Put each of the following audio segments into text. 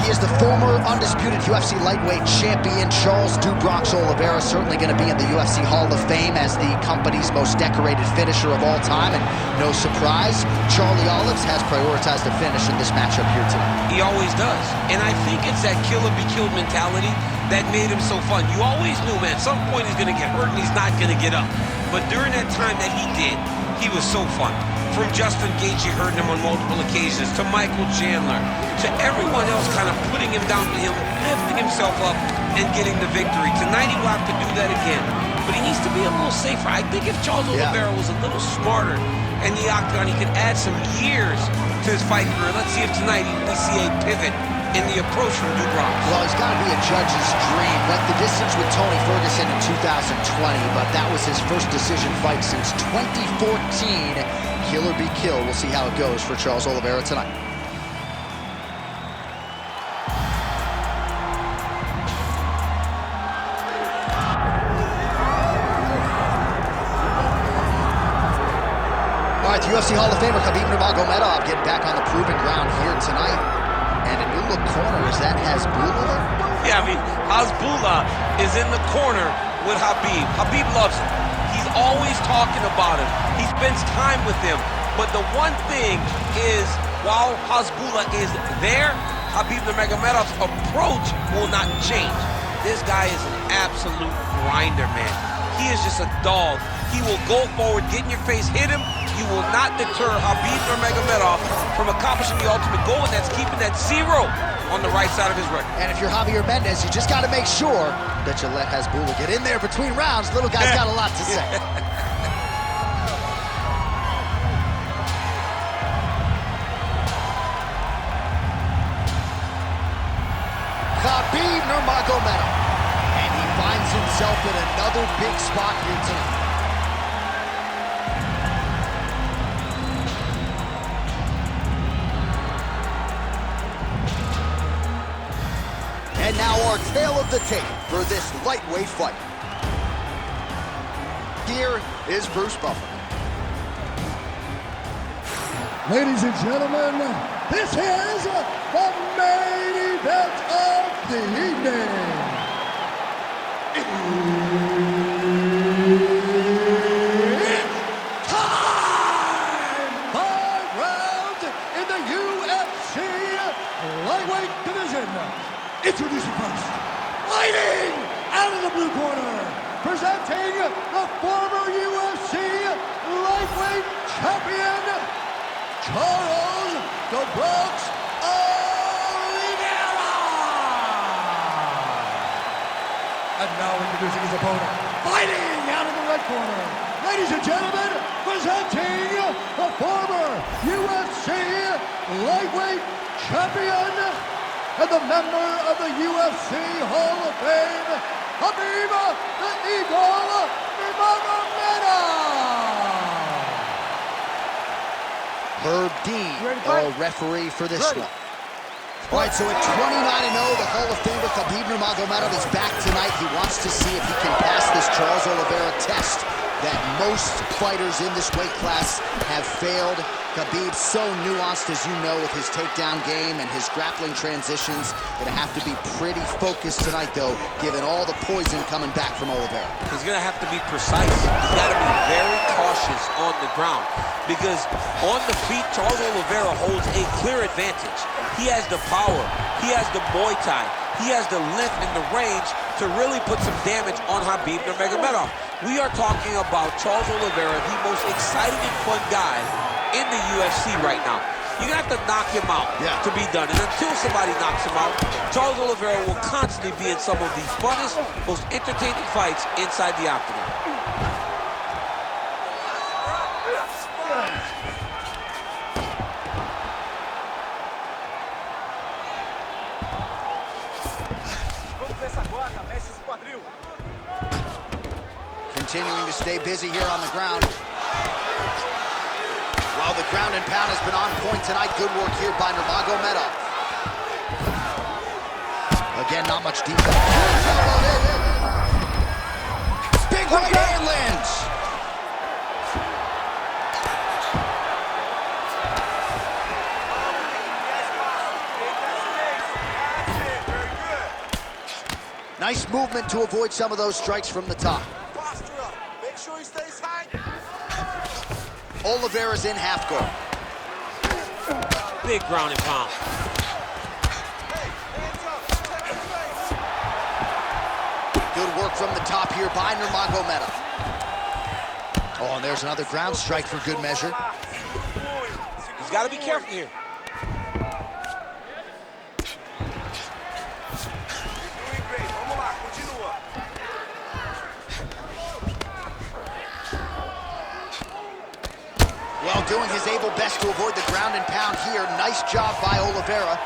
He is the former undisputed UFC lightweight champion. Charles Oliveira certainly going to be in the UFC Hall of Fame as the company's most decorated finisher of all time. And no surprise, Charlie Olives has prioritized a finish in this matchup here tonight. He always does. And I think it's that killer be killed mentality that made him so fun. You always knew, man, at some point he's going to get hurt and he's not going to get up. But during that time that he did, he was so fun. From Justin Gaethje hurting him on multiple occasions, to Michael Chandler, to everyone else kind of putting him down, to him lifting himself up and getting the victory. Tonight he will have to do that again, but he needs to be a little safer. I think if Charles Oliveira was a little smarter in the octagon, he could add some years to his fight career. Let's see if tonight we see a pivot in the approach from Dubrox. Well, he's got to be a judge's dream. Went the distance with Tony Ferguson in 2020, but that was his first decision fight since 2014. Killer be killed. We'll see how it goes for Charles Oliveira tonight. All right, the UFC Hall of Famer Khabib Nurmagomedov getting back on the proven ground here tonight. And a new look corner, is that Hasbulla? Yeah, I mean, Hasbulla is in the corner with Khabib. Khabib loves him. He's always talking about him. He spends time with him. But the one thing is, while Hasbulla is there, Khabib Nurmagomedov's approach will not change. This guy is an absolute grinder, man. He is just a dog. He will go forward, get in your face, hit him. You will not deter Khabib Nurmagomedov from accomplishing the ultimate goal, and that's keeping that 0 on the right side of his record. And if you're Javier Mendez, you just got to make sure that you let Hasbulla get in there between rounds. Little guy's got a lot to say. Khabib Nurmagomedov, and he finds himself in another big spot here tonight. And now our tale of the tape for this lightweight fight. Here is Bruce Buffer. Ladies and gentlemen, this is the main event of the evening. It's time! 5 rounds in the UFC lightweight division. Introducing first, fighting out of the blue corner, presenting the former UFC lightweight champion, Charles Oliveira. And now introducing his opponent, fighting out of the red corner, ladies and gentlemen, presenting the former UFC lightweight champion, and the member of the UFC Hall of Fame, Khabib the Eagle Nurmagomedov. Herb Dean, our referee for this one. All right, so at 29-0, the Hall of Famer Khabib Nurmagomedov is back tonight. He wants to see if he can pass this Charles Oliveira test that most fighters in this weight class have failed. Khabib, so nuanced, as you know, with his takedown game and his grappling transitions. Gonna have to be pretty focused tonight, though, given all the poison coming back from Oliveira. He's gonna have to be precise. He's gotta be very cautious on the ground, because on the feet, Charles Oliveira holds a clear advantage. He has the power, he has the Muay Thai, he has the length and the range to really put some damage on Khabib Nurmagomedov. We are talking about Charles Oliveira, the most exciting and fun guy in the UFC right now. You're gonna have to knock him out to be done. And until somebody knocks him out, Charles Oliveira will constantly be in some of the funnest, most entertaining fights inside the octagon. Continuing to stay busy here on the ground. Well, the ground and pound has been on point tonight. Good work here by Nurmagomedov. Again, not much defense. Big right hand lands. nice movement to avoid some of those strikes from the top. Posture up. Make sure he stays high. Oliveira's in half guard. Big ground and pound. Hey, hands up. Check his face. Good work from the top here by Nurmagomedov. Oh, and there's another ground strike for good measure. He's got to be careful here. Doing great. Vamos lá, continua. Well, doing his able best to avoid the ground and pound here. Nice job by Oliveira.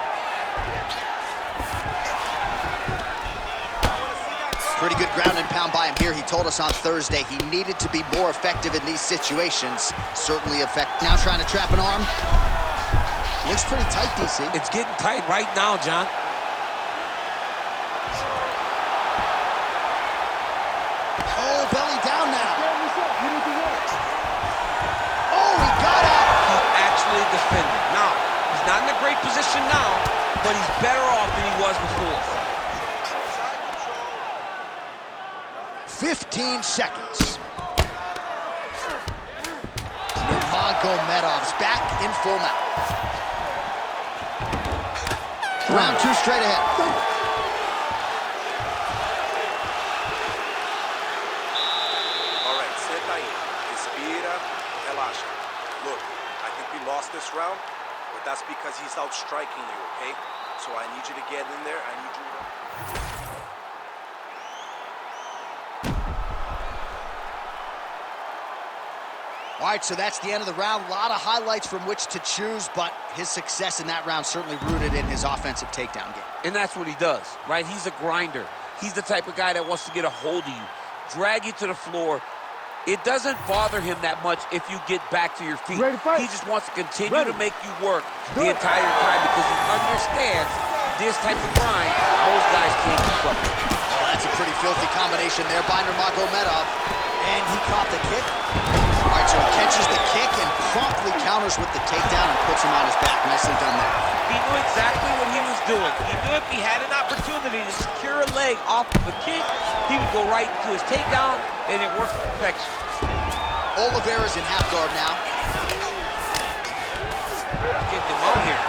Pretty good ground and pound by him here. He told us on Thursday he needed to be more effective in these situations. Certainly effective. Now trying to trap an arm. Looks pretty tight, DC. It's getting tight right now, John. Oh, belly down now. Oh, he got out. He actually defended. Now, he's not in a great position now, but he's better off than he was before. 15 seconds. Nurmagomedov's back in full mount. Round two straight ahead. All right, senta aí. Respira, relaxa. Look, I think we lost this round, but that's because he's outstriking you, okay? So I need you to get in there. I need you to... All right, so that's the end of the round. A lot of highlights from which to choose, but his success in that round certainly rooted in his offensive takedown game. And that's what he does, right? He's a grinder. He's the type of guy that wants to get a hold of you, drag you to the floor. It doesn't bother him that much if you get back to your feet. He just wants to continue to make you work the entire time because he understands this type of grind, most guys can't keep up. Oh, that's a pretty filthy combination there by Nurmagomedov. And he caught the kick. All right, so he catches the kick and promptly counters with the takedown and puts him on his back. Nicely done there. He knew exactly what he was doing. He knew if he had an opportunity to secure a leg off of a kick, he would go right to his takedown, and it worked to perfection. Oliveira's in half guard now. Getting him out here.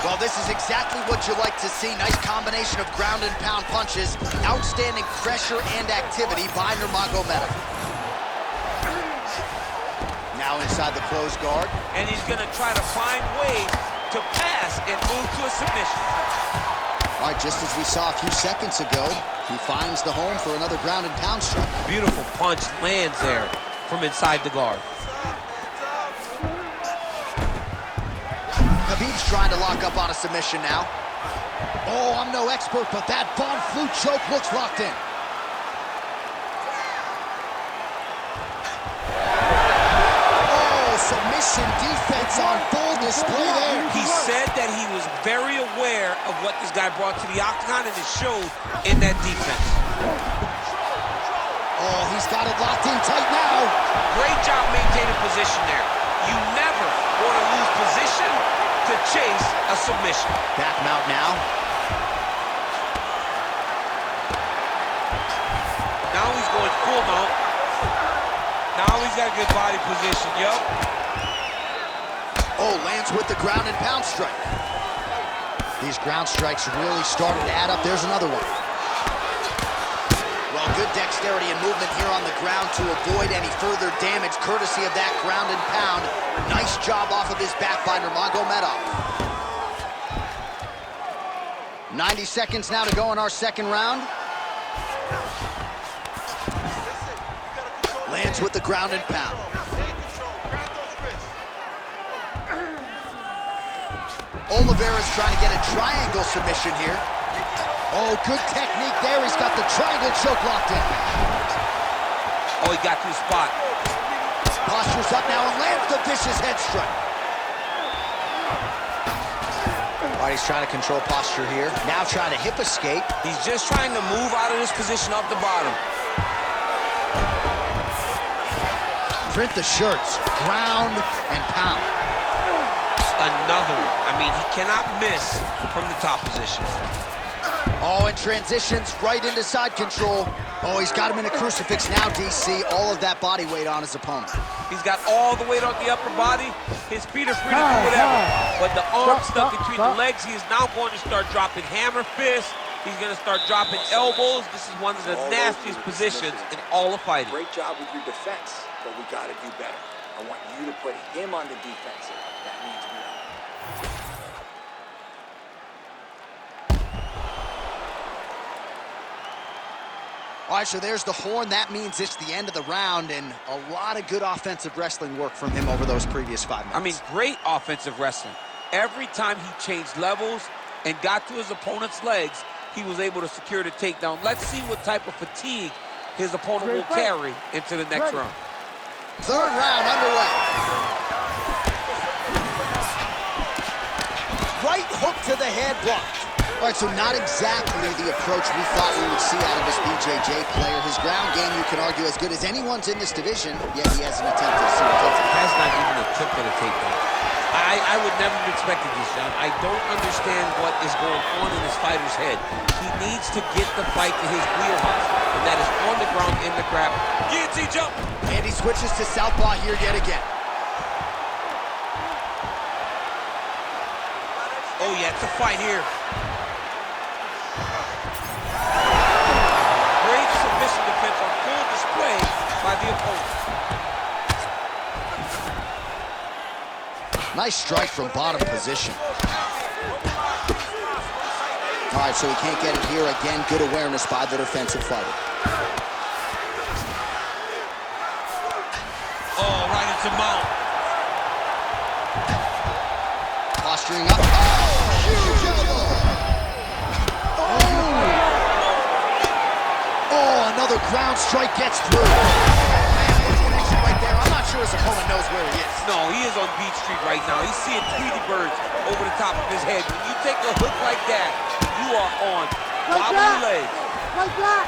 Well, this is exactly what you like to see. Nice combination of ground and pound punches. Outstanding pressure and activity by Nurmagomedov. Now inside the closed guard. And he's going to try to find ways to pass and move to a submission. All right, just as we saw a few seconds ago, he finds the home for another ground and pound strike. Beautiful punch lands there from inside the guard. Khabib's trying to lock up on a submission now. Oh, I'm no expert, but that Von Flue choke looks locked in. Oh, submission defense on full display there. He said that he was very aware of what this guy brought to the octagon, and it showed in that defense. Oh, he's got it locked in tight now. Great job maintaining position there. You never want to lose position to chase a submission. Back mount now. Now he's going full mount. Now he's got a good body position, yup. Oh, lands with the ground and pound strike. These ground strikes really started to add up. There's another one. Well, good dexterity and movement here on the ground to avoid any further damage, courtesy of that ground and pound. Nice job off of his back by Nurmagomedov. 90 seconds now to go in our second round. Lands with the ground and pound. Oliveira's trying to get a triangle submission here. Oh, good technique there. He's got the triangle choke locked in. Oh, he got to the spot. Posture's up now and lands the vicious head strike. All right, he's trying to control posture here. Now trying to hip escape. He's just trying to move out of this position off the bottom. Print the shirts, ground and pound. Another one. I mean, he cannot miss from the top position. Oh, and transitions right into side control. Oh, he's got him in a crucifix now, DC. All of that body weight on his opponent. He's got all the weight on the upper body. His feet are free to do whatever. But the arm stuck between the legs, he is now going to start dropping hammer fists. He's going to start dropping elbows. This is one of the nastiest positions in all of fighting. Great job with your defense, but we got to do better. I want you to put him on the defensive. That means we are. All right, so there's the horn. That means it's the end of the round, and a lot of good offensive wrestling work from him over those previous 5 minutes. I mean, great offensive wrestling. Every time he changed levels and got to his opponent's legs, he was able to secure the takedown. Let's see what type of fatigue his opponent will carry into the next round. Third round underway. Right hook to the head blocked. All right, so not exactly the approach we thought we would see out of this BJJ player. His ground game, you can argue, as good as anyone's in this division, yet he hasn't attempted a single takedown. Has not even attempted a takedown. I would never have expected this, John. I don't understand what is going on in this fighter's head. He needs to get the fight to his wheelhouse, and that is on the ground in the grab. Guillotine jump! And he switches to southpaw here yet again. Oh, yeah, it's a fight here. Great submission defense on full display by the opponent. Nice strike from bottom position. All right, so he can't get it here. Again, good awareness by the defensive fighter. Oh, right into mount. Posturing up. Oh, huge elbow. Oh, another ground strike gets through. Man, connection right there. I'm not sure his opponent knows where he is. No, he is on Beach Street right now. He's seeing Tweety birds over the top of his head. When you take a hook like that, you are on wobbly legs. Like that.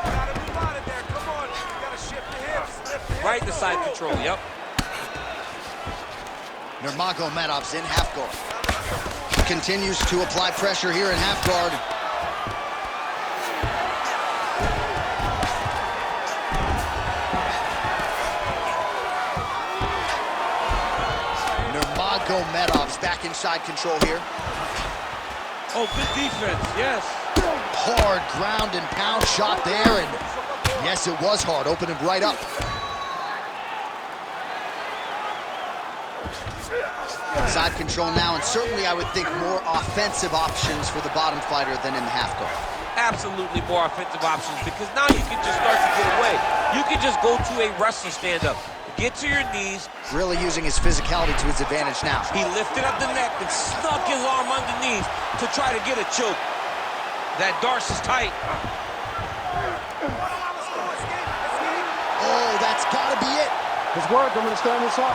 Gotta move out of there. Come on. You gotta shift the hips. Lift the hips. Right to side control, yep. Nurmagomedov's in half guard. Continues to apply pressure here in half guard. Nurmagomedov's back inside control here. Oh, good defense, yes. Hard ground and pound shot there, and yes, it was hard. Opened him right up. Side control now, and certainly I would think more offensive options for the bottom fighter than in the half guard. Absolutely more offensive options, because now you can just start to get away. You can just go to a wrestling stand-up, get to your knees. Really using his physicality to his advantage now. He lifted up the neck and snuck his arm underneath to try to get a choke. That darce is tight. Oh, that's gotta be it. It's work. I'm gonna stand this up.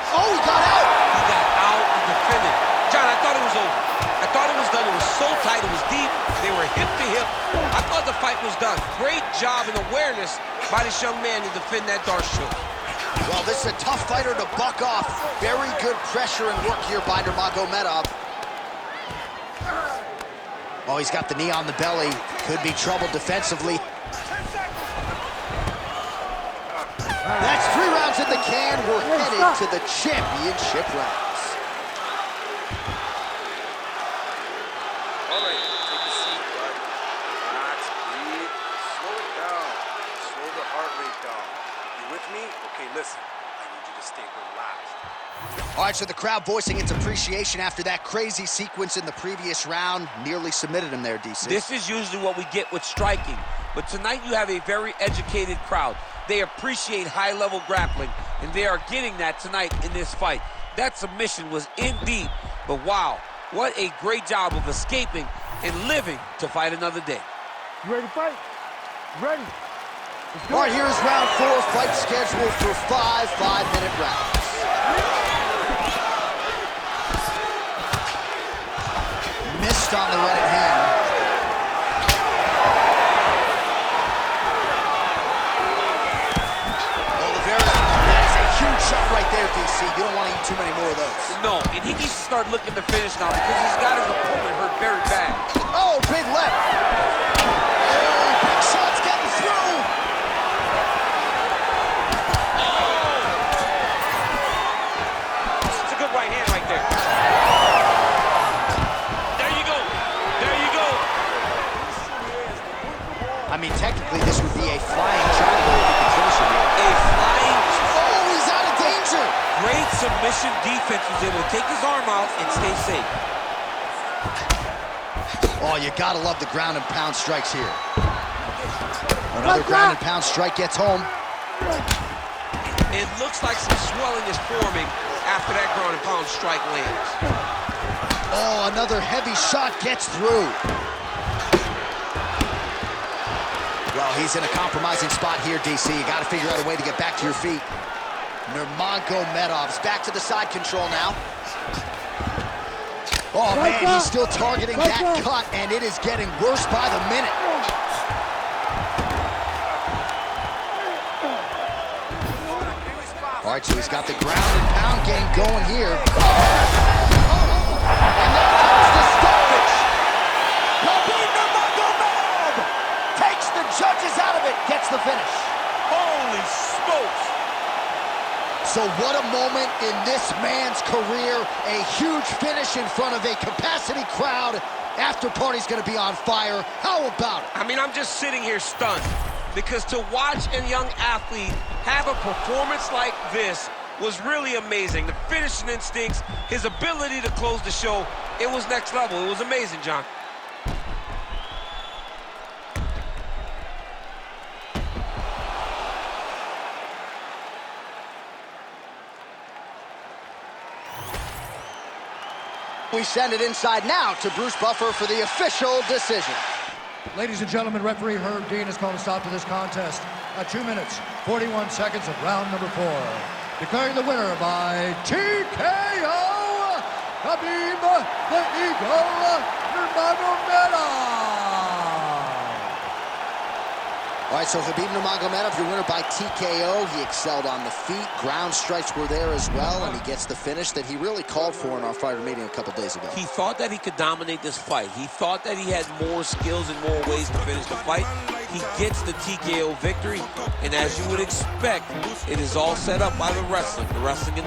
Oh, he got out. He got out and defended. John, I thought it was over. I thought it was done. It was so tight. It was deep. They were hip to hip. I thought the fight was done. Great job and awareness by this young man to defend that darce choke. Well, this is a tough fighter to buck off. Very good pressure and work here by Nurmagomedov. Oh, he's got the knee on the belly. Could be trouble defensively. That's 3 rounds in the can. We're headed to the championship rounds. All right, take a seat, bud. Relax, breathe. Slow it down. Slow the heart rate down. You with me? Okay, listen. I need you to stay relaxed. All right, so the crowd voicing its appreciation after that crazy sequence in the previous round. Nearly submitted him there, DC. This is usually what we get with striking. But tonight you have a very educated crowd. They appreciate high-level grappling, and they are getting that tonight in this fight. That submission was in deep, but wow, what a great job of escaping and living to fight another day. You ready to fight? Ready. All right, here's round 4, fight scheduled for 5 5-minute rounds. Missed on the right hand. Oliveira, that is a huge shot right there. there, DC. You don't want to eat too many more of those. No, and he needs to start looking to finish now because he's got his opponent hurt very bad. Oh, big left. Oh, big shots getting through. That's a good right hand right there. There you go. There you go. I mean, technically, this would be a flying triangle if he can finish it here. A flying... Oh, he's out of danger. Great submission defense. He was able to take his arm out and stay safe. Oh, you gotta love the ground and pound strikes here. Another ground and pound strike gets home. It looks like some swelling is forming after that ground and pound strike lands. Oh, another heavy shot gets through. Well, he's in a compromising spot here, DC. You gotta figure out a way to get back to your feet. Nurmagomedov's back to the side control now. Oh, man, he's still targeting that cut, and it is getting worse by the minute. All right, so he's got the ground and pound game going here. And there comes the stoppage. Khabib Nurmagomedov takes the judges out of it, gets the finish. Holy smokes! So what a moment in this man's career. A huge finish in front of a capacity crowd. After party's gonna be on fire. How about it? I mean, I'm just sitting here stunned because to watch a young athlete have a performance like this was really amazing. The finishing instincts, his ability to close the show, it was next level. It was amazing, John. We send it inside now to Bruce Buffer for the official decision. Ladies and gentlemen, referee Herb Dean has called a stop to this contest at 2 minutes, 41 seconds of round number 4. Declaring the winner by TKO, Khabib the Eagle Nurmagomedov. All right, so Khabib Nurmagomedov, your winner by TKO. He excelled on the feet. Ground strikes were there as well, and he gets the finish that he really called for in our fighter meeting a couple days ago. He thought that he could dominate this fight. He thought that he had more skills and more ways to finish the fight. He gets the TKO victory, and as you would expect, it is all set up by the wrestling. The wrestling in the